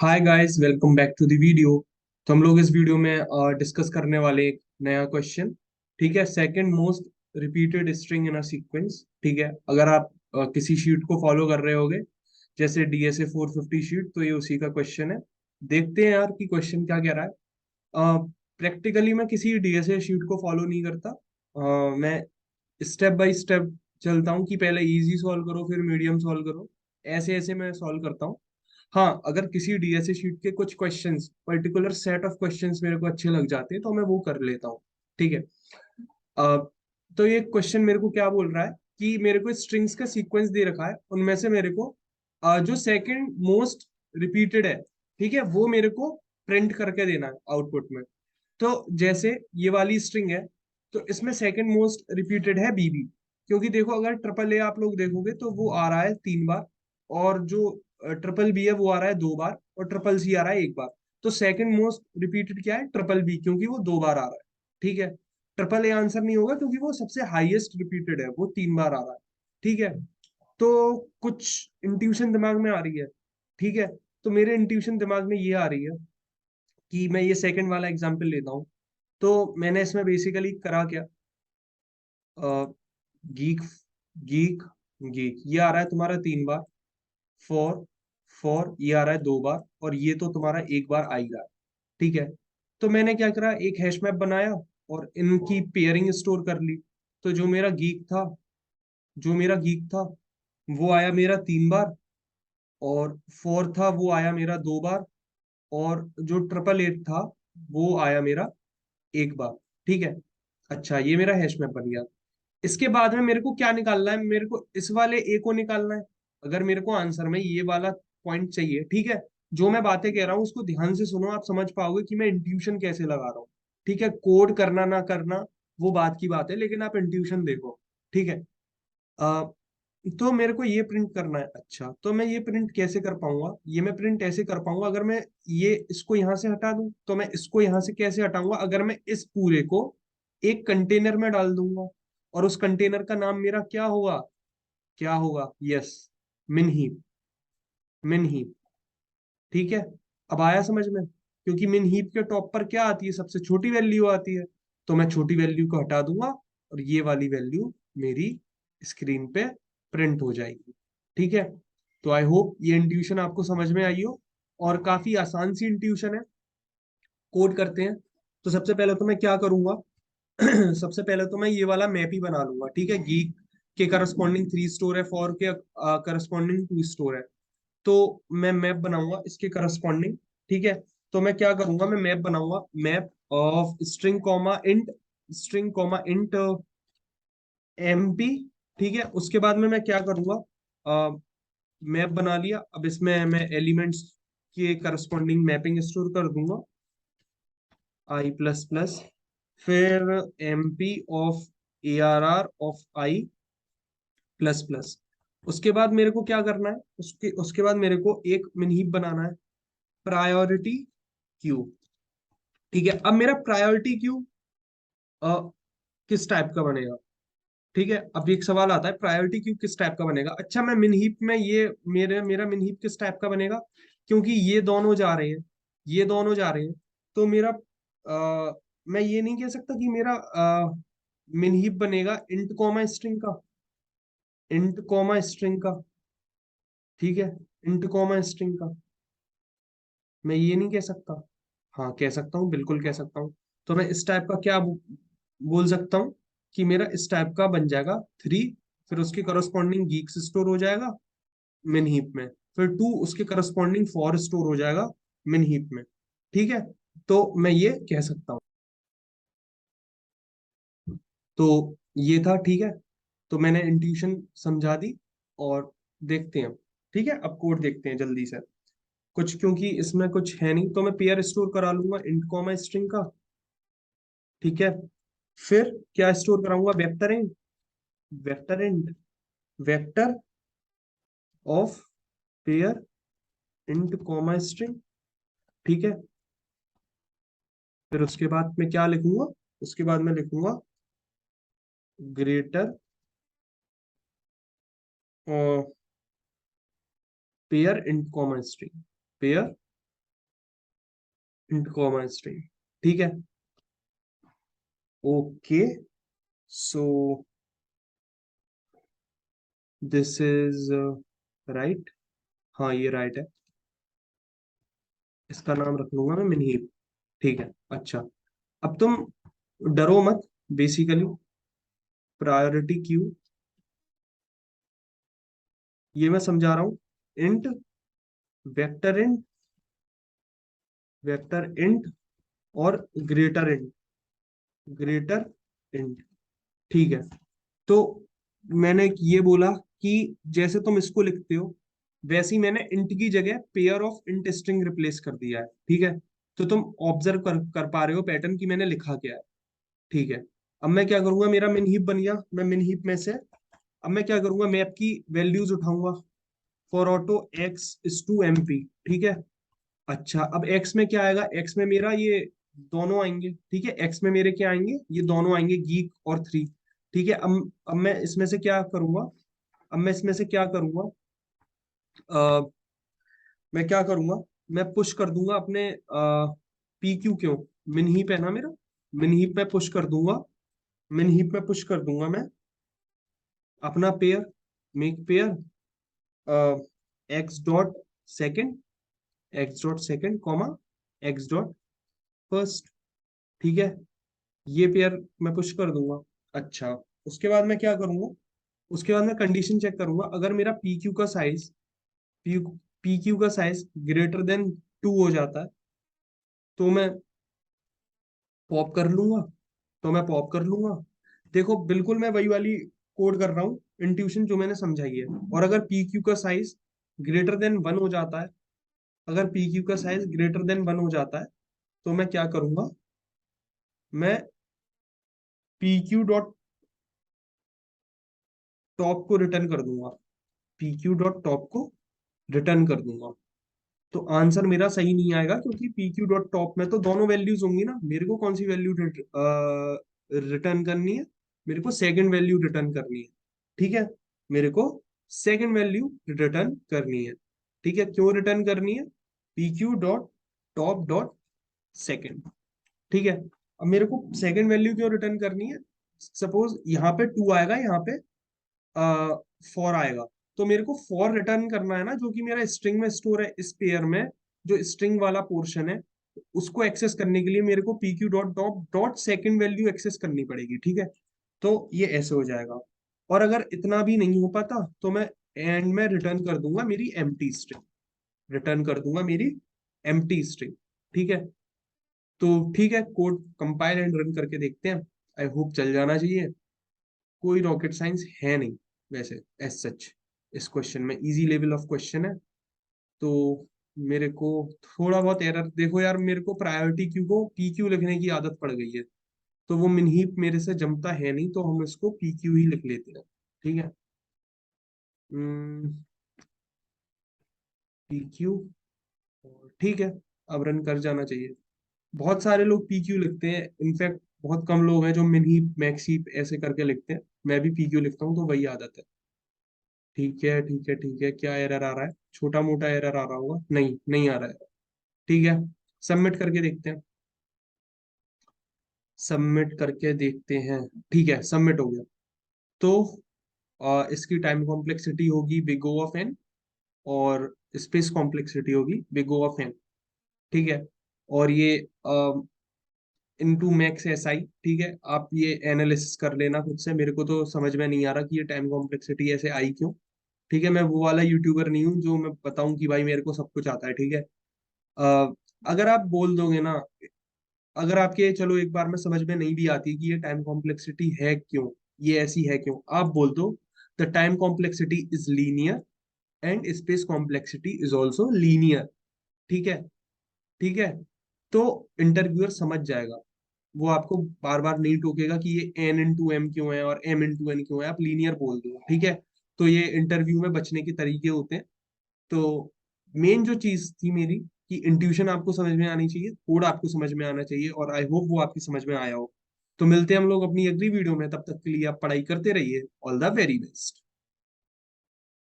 Hi guys, welcome back to the video. तो हम लोग इस वीडियो में डिस्कस करने वाले एक नया क्वेश्चन। ठीक है, second most repeated string in a sequence. ठीक है, अगर आप किसी शीट को फॉलो कर रहे होगे, जैसे डीएसए 450 शीट, तो ये उसी का क्वेश्चन है। देखते हैं यार कि क्वेश्चन क्या कह रहा है। प्रैक्टिकली मैं किसी डीएसए शीट को फॉलो नहीं करता। मैं स्टेप बाय स्टेप चलता हूँ कि पहले इजी सॉल्व करो फिर मीडियम सॉल्व करो। ऐसे ऐसे मैं सॉल्व करता हूँ। हाँ, अगर किसी डीएसए शीट के कुछ questions, particular set of questions मेरे को अच्छे लग जाते हैं तो मैं वो कर लेता हूँ। ठीक है। अ, तो ये क्वेश्चन मेरे को क्या बोल रहा है कि मेरे को स्ट्रिंग्स का सीक्वेंस दे रखा है, उनमें से मेरे को जो सेकंड मोस्ट रिपीटेड है, ठीक है, वो मेरे को प्रिंट करके देना है आउटपुट में। तो जैसे ये वाली स्ट्रिंग है, तो इसमें सेकंड मोस्ट रिपीटेड है बीबी। क्योंकि देखो, अगर ट्रिपल ए आप लोग देखोगे तो वो आ रहा है 3 बार, और जो ट्रिपल बी है वो आ रहा है 2 बार, और ट्रिपल सी आ रहा है 1 बार। तो सेकंड मोस्ट रिपीटेड क्या है? ट्रिपल बी, क्योंकि वो 2 बार आ रहा है। ठीक है। ट्रिपल ए आंसर नहीं होगा क्योंकि वो सबसे हाईएस्ट रिपीटेड है, वो 3 बार आ रहा है। ठीक है। तो कुछ इंट्यूशन दिमाग में आ रही है। ठीक है। तो मेरे इंट्यूशन दिमाग में ये आ रही है कि मैं ये सेकंड वाला एग्जांपल लेता हूँ। तो मैंने इसमें बेसिकली करा क्या, गीक गीक गीक ये आ रहा है तुम्हारा 3 बार। फॉर फॉर ये आ रहा है 2 बार, और ये तो तुम्हारा 1 बार आ ही रहा है। ठीक है। तो मैंने क्या करा, एक हैश मैप बनाया और इनकी पेयरिंग स्टोर कर ली। तो जो मेरा गीक था वो आया मेरा 3 बार, और फोर था वो आया मेरा 2 बार, और जो ट्रिपल एट था वो आया मेरा 1 बार। ठीक है। अच्छा, ये मेरा हैश मैप बन गया। इसके बाद में मेरे को क्या निकालना है? मेरे को इस वाले ए को निकालना है। अगर मेरे को आंसर में ये वाला पॉइंट चाहिए, ठीक है, जो मैं बातें कह रहा हूँ उसको ध्यान से सुनो, आप समझ पाओगे कि मैं इंट्यूशन कैसे लगा रहा हूँ। ठीक है, कोड करना ना करना वो बात की बात है, लेकिन आप इंट्यूशन देखो। ठीक है। आ, तो मेरे को ये प्रिंट करना है। अच्छा, तो मैं ये प्रिंट कैसे कर पाऊंगा? ये मैं प्रिंट ऐसे कर पाऊंगा, अगर मैं ये इसको यहां से हटा दूं, तो मैं इसको यहां से कैसे हटाऊंगा? अगर मैं इस पूरे को एक कंटेनर में डाल दूंगा, और उस कंटेनर का नाम मेरा क्या होगा? क्या होगा? यस, मिनहीप। मिनहीप। ठीक है। अब आया समझ में? क्योंकि मिनहीप के टॉप पर क्या आती है? सबसे छोटी वैल्यू आती है। तो मैं छोटी वैल्यू को हटा दूंगा, और ये वाली वैल्यू मेरी स्क्रीन पे प्रिंट हो जाएगी। ठीक है। तो आई होप ये इंट्यूशन आपको समझ में आई हो, और काफी आसान सी इंट्यूशन है। कोड करते हैं। तो सबसे पहले तो मैं क्या करूंगा? सबसे पहले तो मैं ये वाला मैप ही बना लूंगा। ठीक है, गीक के करस्पॉन्डिंग 3 स्टोर है, फॉर के करस्पॉन्डिंग 2 स्टोर है। तो मैं मैप बनाऊंगा इसके करस्पॉन्डिंग। ठीक है। तो मैं क्या करूंगा, मैं मैप बनाऊंगा, map of string comma int MP. ठीक है। उसके बाद में मैं क्या करूंगा, मैप बना लिया, अब इसमें मैं एलिमेंट्स के करस्पॉन्डिंग मैपिंग स्टोर कर दूंगा, आई प्लस प्लस, फिर MP of ARR of I plus plus. उसके बाद मेरे को क्या करना है? उसके उसके बाद मेरे को एक मिनहीप बनाना है, प्रायोरिटी क्यू। ठीक है। अब मेरा प्रायोरिटी क्यू किस टाइप का बनेगा? ठीक है, अब एक सवाल आता है, प्रायोरिटी क्यू किस टाइप का बनेगा? अच्छा, मैं मिनहीप में ये मेरा मिनहीप किस टाइप का बनेगा? क्योंकि ये दोनों जा रहे हैं, ये दोनों जा रहे हैं, तो मेरा मैं ये नहीं कह सकता कि मेरा मिनहीप बनेगा इंट कॉमा स्ट्रिंग का। इंट कॉमा स्ट्रिंग का। ठीक है, इंट कॉमा स्ट्रिंग का मैं ये नहीं कह सकता। हाँ, कह सकता हूँ, बिल्कुल कह सकता हूँ। तो मैं इस टाइप का क्या बोल सकता हूँ कि मेरा इस टाइप का बन जाएगा 3, फिर उसके करस्पॉन्डिंग गीक्स स्टोर हो जाएगा मिन हीप में, फिर 2 उसके करस्पॉन्डिंग फॉर स्टोर हो जाएगा मिन हीप में। ठीक है। तो मैं ये कह सकता हूँ। तो ये था। ठीक है। तो मैंने इंट्यूशन समझा दी, और देखते हैं। ठीक है, अब कोड देखते हैं जल्दी से। कुछ, क्योंकि इसमें कुछ है नहीं, तो मैं पेयर स्टोर करा लूंगा इंट कॉमा स्ट्रिंग का। ठीक है। फिर क्या स्टोर कराऊंगा? Vector int. Vector int vector of pair int comma string. ठीक है। फिर उसके बाद मैं क्या लिखूंगा? उसके बाद मैं लिखूंगा greater pair int comma string. Pair int comma string, ठीक है। Okay, so this is right, हाँ ये राइट है। इसका नाम रख लूंगा मैं मिनहीप, ठीक है। अच्छा, अब तुम डरो मत, बेसिकली प्रायोरिटी क्यू, ये मैं समझा रहा हूँ। Int, vector int, vector int और ग्रेटर इंट, ग्रेटर इंट, ठीक है। तो मैंने ये बोला कि जैसे तुम इसको लिखते हो वैसे ही मैंने इंट की जगह pair of int string replace कर दिया है, ठीक है। तो तुम ऑब्जर्व कर पा रहे हो पैटर्न की मैंने लिखा क्या है, ठीक है। अब मैं क्या करूंगा, मेरा मिन हीप बन गया, मैं मिन हीप में से अब मैं क्या करूंगा, मैप की वैल्यूज उठाऊंगा। For auto x is to MP, ठीक है। अच्छा, अब एक्स में क्या आएगा, एक्स में मेरा ये दोनों आएंगे, ठीक है। एक्स में मेरे क्या आएंगे, ये दोनों आएंगे, गीक और थ्री, ठीक है। अब मैं इसमें से क्या करूंगा, अब मैं इसमें से क्या करूंगा, मैं क्या करूंगा, मैं पुश कर दूंगा अपने पी क्यू, क्यों, मिन हीप है ना मेरा, मिन हीप में पुश कर दूंगा, मिन हीप में पुश कर दूंगा मैं अपना pair, make pair x dot second, x dot second comma x dot first, ठीक है। ये पेयर मैं पुश कर दूंगा। अच्छा, उसके बाद मैं क्या करूंगा, उसके बाद मैं कंडीशन चेक करूंगा, अगर मेरा पी क्यू का साइज, पी पी क्यू का साइज ग्रेटर देन 2 हो जाता है तो मैं पॉप कर लूंगा, तो मैं पॉप कर लूंगा। देखो बिल्कुल मैं वही वाली कोड कर रहा हूँ, इंट्यूशन जो मैंने समझाई है। और अगर पी क्यू का साइज ग्रेटर देन 1 हो जाता है, अगर पी क्यू का साइज ग्रेटर देन 1 हो जाता है तो मैं क्या करूंगा, मैं पी क्यू डॉट टॉप को रिटर्न कर दूंगा, पी क्यू डॉट टॉप को रिटर्न कर दूंगा। तो आंसर मेरा सही नहीं आएगा क्योंकि पी क्यू डॉट टॉप में तो दोनों वैल्यूज होंगी ना, मेरे को कौन सी वैल्यू रिटर्न करनी है, मेरे को सेकंड वैल्यू रिटर्न करनी है, ठीक है। मेरे को सेकंड वैल्यू रिटर्न करनी है, ठीक है। क्यों रिटर्न करनी है, P Q dot top dot second, ठीक है। अब मेरे को सेकंड वैल्यू क्यों रिटर्न करनी है, सपोज यहाँ पे 2 आएगा, यहाँ पे 4 आएगा, तो मेरे को 4 रिटर्न करना है ना, जो कि मेरा स्ट्रिंग में स्टोर है, इस पेयर में जो स्ट्रिंग वाला पोर्शन है उसको एक्सेस करने के लिए मेरे को P Q dot dot dot second value access करनी पड़ेगी, ठीक है। तो ये ऐसे हो जाएगा। और अगर इतना भी नहीं हो पाता तो मैं एंड में रिटर्न कर दूंगा मेरी एम्प्टी स्ट्रिंग, रिटर्न कर दूंगा मेरी एम्प्टी स्ट्रिंग, ठीक है। तो ठीक है, कोड कंपाइल एंड रन करके देखते हैं, आई होप चल जाना चाहिए। कोई रॉकेट साइंस है नहीं वैसे एज सच, इस क्वेश्चन में इजी लेवल ऑफ क्वेश्चन है। तो मेरे को थोड़ा बहुत एरर, देखो यार मेरे को प्रायोरिटी क्यू को पी क्यू लिखने की आदत पड़ गई है, तो वो मिनहीप मेरे से जमता है नहीं, तो हम इसको पी क्यू ही लिख लेते हैं, ठीक है। पी क्यू, ठीक है, अब रन कर जाना चाहिए। बहुत सारे लोग पी क्यू लिखते हैं, इनफैक्ट बहुत कम लोग हैं जो मिनहीप मैक्सहीप ऐसे करके लिखते हैं, मैं भी पी क्यू लिखता हूँ, तो वही आदत है। ठीक है ठीक है ठीक है, क्या एरर आ रहा है, छोटा मोटा एरर आ रहा होगा, नहीं नहीं आ रहा है, ठीक है। सबमिट करके देखते हैं, सबमिट करके देखते हैं, ठीक है सबमिट हो गया। तो इसकी टाइम कॉम्प्लेक्सिटी होगी बिग O ऑफ एन, और स्पेस कॉम्प्लेक्सिटी होगी बिग O ऑफ एन, ठीक है। और ये इनटू मैक्स एस आई, ठीक है। आप ये एनालिसिस कर लेना खुद से, मेरे को तो समझ में नहीं आ रहा कि ये टाइम कॉम्प्लेक्सिटी ऐसे आई क्यों, ठीक है। मैं वो वाला यूट्यूबर नहीं हूँ जो मैं बताऊं कि भाई मेरे को सब कुछ आता है, ठीक है। अ, अगर आप बोल दोगे ना, अगर आपके चलो एक बार में समझ में नहीं भी आती कि ये टाइम कॉम्प्लेक्सिटी है क्यों, ये ऐसी है क्यों, आप बोल दो the time complexity is linear and space complexity is also linear, ठीक है, ठीक है। तो इंटरव्यूअर समझ जाएगा, वो आपको बार बार नहीं टोकेगा कि ये एन इंटू एम क्यों है और एम इंटू एन क्यों है, आप लीनियर बोल दो, ठीक है। तो ये इंटरव्यू में बचने के तरीके होते हैं। तो मेन जो चीज थी मेरी कि इंट्यूशन आपको समझ में आनी चाहिए, कोड आपको समझ में आना चाहिए, और आई होप वो आपकी समझ में आया हो। तो मिलते हैं हम लोग अपनी अगली वीडियो में, तब तक के लिए आप पढ़ाई करते रहिए, ऑल द वेरी बेस्ट।